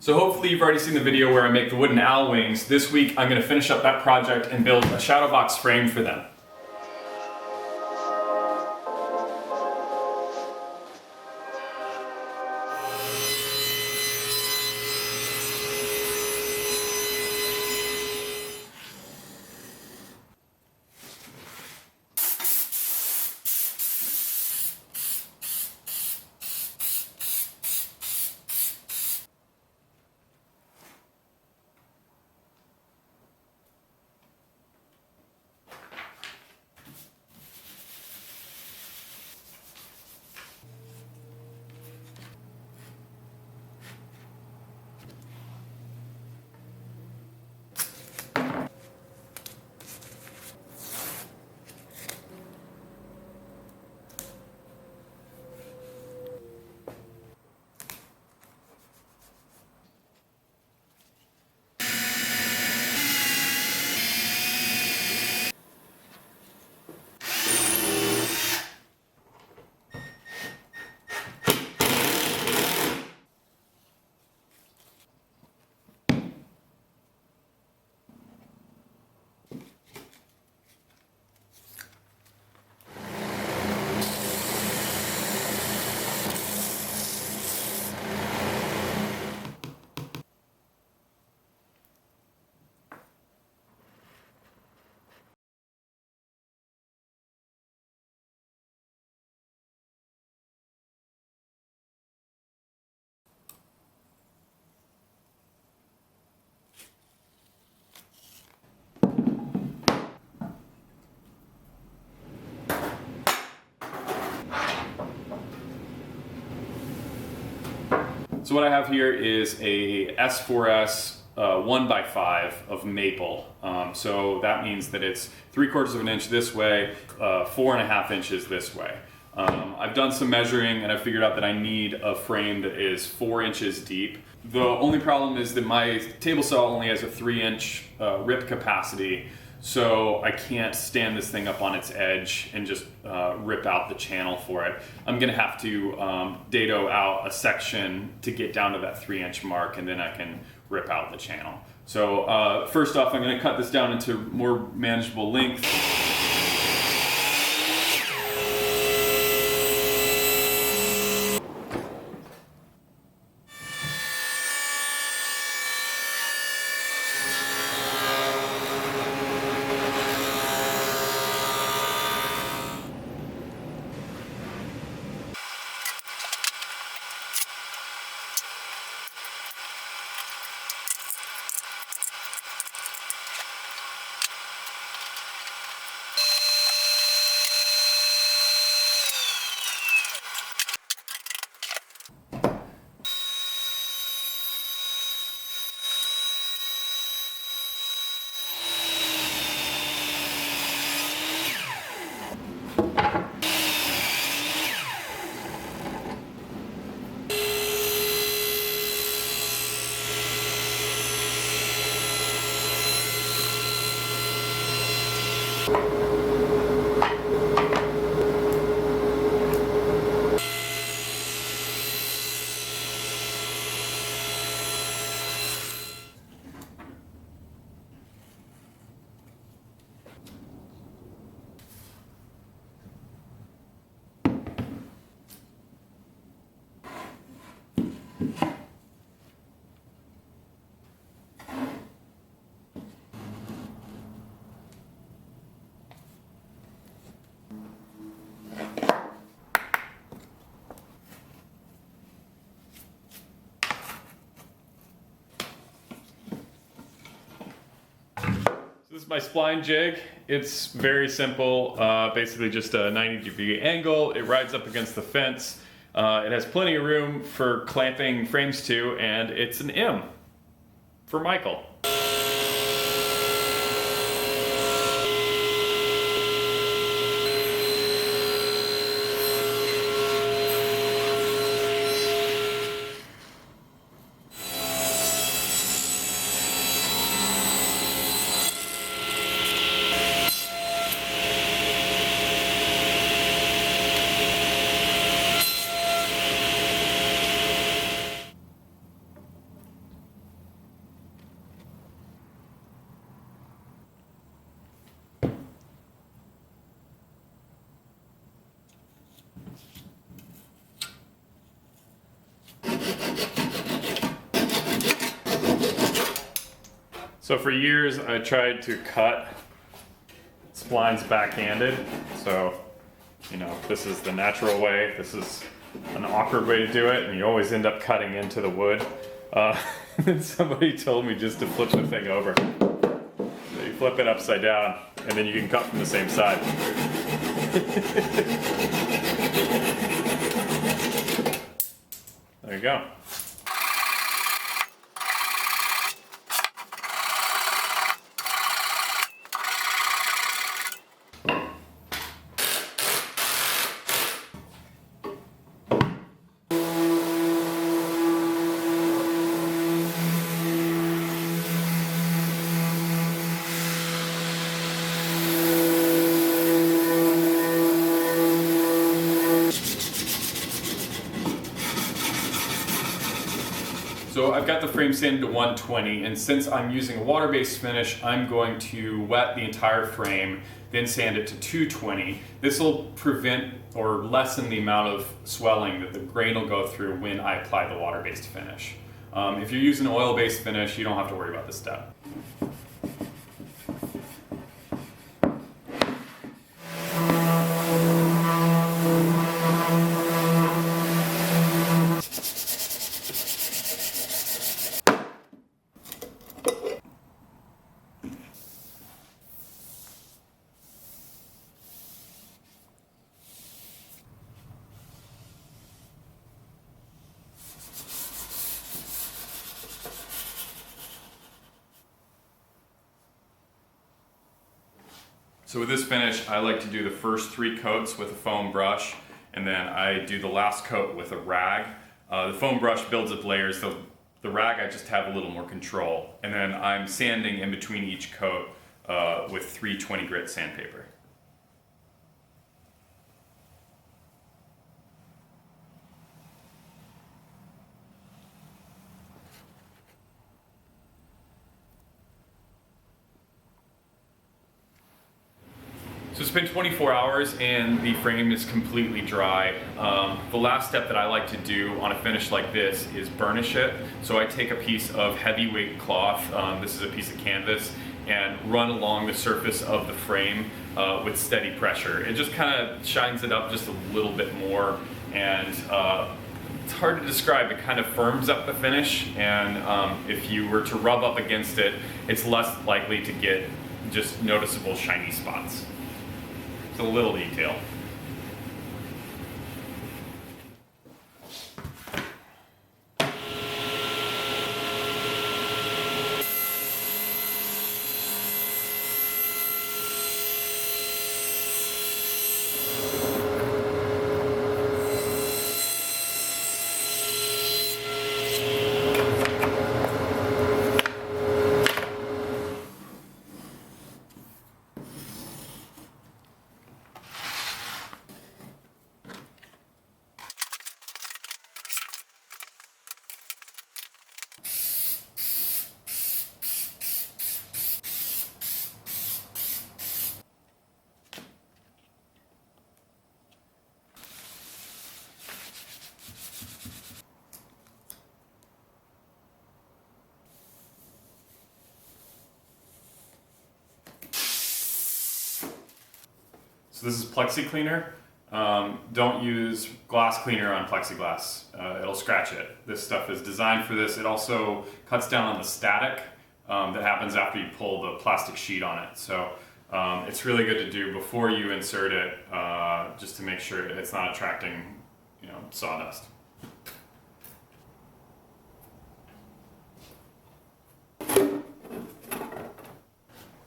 So hopefully you've already seen the video where I make the wooden owl wings. This week I'm going to finish up that project and build a Shadowbox frame for them. So what I have here is a S4S 1x5 of maple. So that means that it's 3/4 of an inch this way, 4.5 inches this way. I've done some measuring and I figured out that I need a frame that is 4 inches deep. The only problem is that my table saw only has a 3-inch rip capacity, so I can't stand this thing up on its edge and just rip out the channel for it. I'm gonna have to dado out a section to get down to that 3-inch mark, and then I can rip out the channel. So first off, I'm gonna cut this down into more manageable length. This is my spline jig. It's very simple, basically just a 90-degree angle. It rides up against the fence. It has plenty of room for clamping frames to, and it's an M for Michael. So for years I tried to cut splines backhanded. So, you know, this is the natural way. This is an awkward way to do it, and you always end up cutting into the wood. And somebody told me just to flip the thing over. So you flip it upside down, and then you can cut from the same side. There you go. So I've got the frame sanded to 120, and since I'm using a water-based finish, I'm going to wet the entire frame, then sand it to 220. This will prevent or lessen the amount of swelling that the grain will go through when I apply the water-based finish. If you're using an oil-based finish, you don't have to worry about this step. So with this finish, I like to do the first 3 coats with a foam brush, and then I do the last coat with a rag. The foam brush builds up layers, so the rag I just have a little more control. And then I'm sanding in between each coat with 320 grit sandpaper. So it's been 24 hours and the frame is completely dry. The last step that I like to do on a finish like this is burnish it. So I take a piece of heavyweight cloth, this is a piece of canvas, and run along the surface of the frame with steady pressure. It just kind of shines it up just a little bit more, and it's hard to describe. It kind of firms up the finish, and if you were to rub up against it, it's less likely to get just noticeable shiny spots. It's a little detail. So this is Plexi Cleaner. Don't use glass cleaner on plexiglass. It'll scratch it. This stuff is designed for this. It also cuts down on the static that happens after you pull the plastic sheet on it. So it's really good to do before you insert it, just to make sure it's not attracting, sawdust.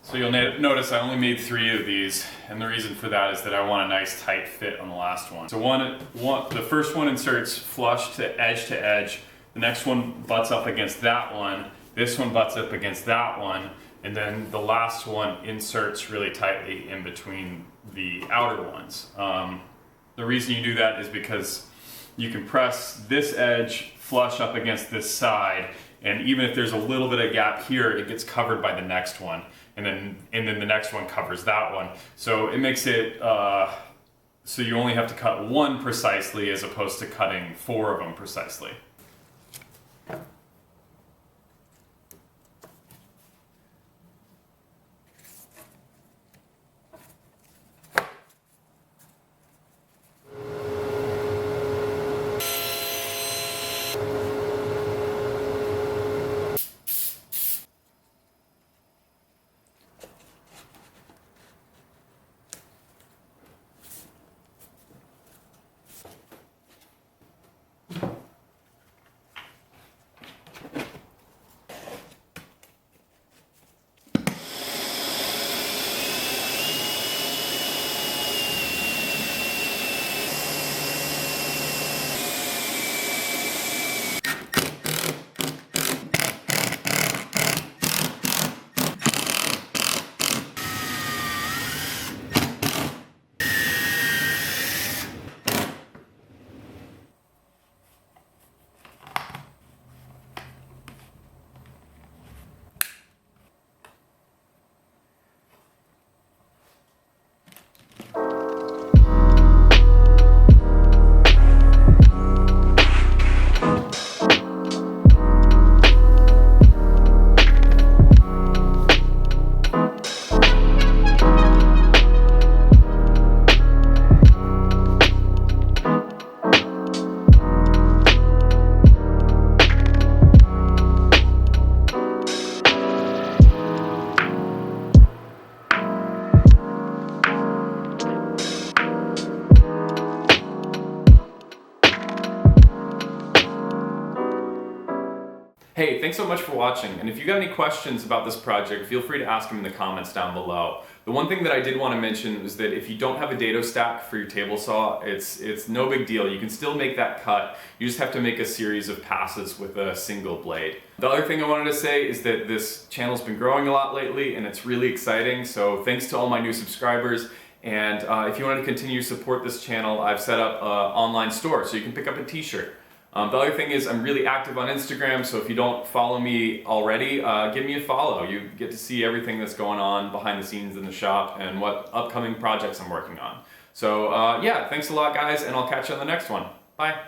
So you'll notice I only made 3 of these, and the reason for that is that I want a nice tight fit on the last one. So the first one inserts flush to edge, the next one butts up against that one, this one butts up against that one, and then the last one inserts really tightly in between the outer ones. The reason you do that is because you can press this edge flush up against this side, and even if there's a little bit of gap here, it gets covered by the next one. And then the next one covers that one. So it makes it so you only have to cut one precisely as opposed to cutting 4 of them precisely. Hey, thanks so much for watching, and if you got any questions about this project, feel free to ask them in the comments down below. The one thing that I did want to mention is that if you don't have a dado stack for your table saw, it's no big deal. You can still make that cut. You just have to make a series of passes with a single blade. The other thing I wanted to say is that this channel's been growing a lot lately, and it's really exciting, so thanks to all my new subscribers. And if you want to continue to support this channel, I've set up an online store so you can pick up a t-shirt. The other thing is I'm really active on Instagram, so if you don't follow me already, give me a follow. You get to see everything that's going on behind the scenes in the shop and what upcoming projects I'm working on. So yeah, thanks a lot guys, and I'll catch you on the next one. Bye.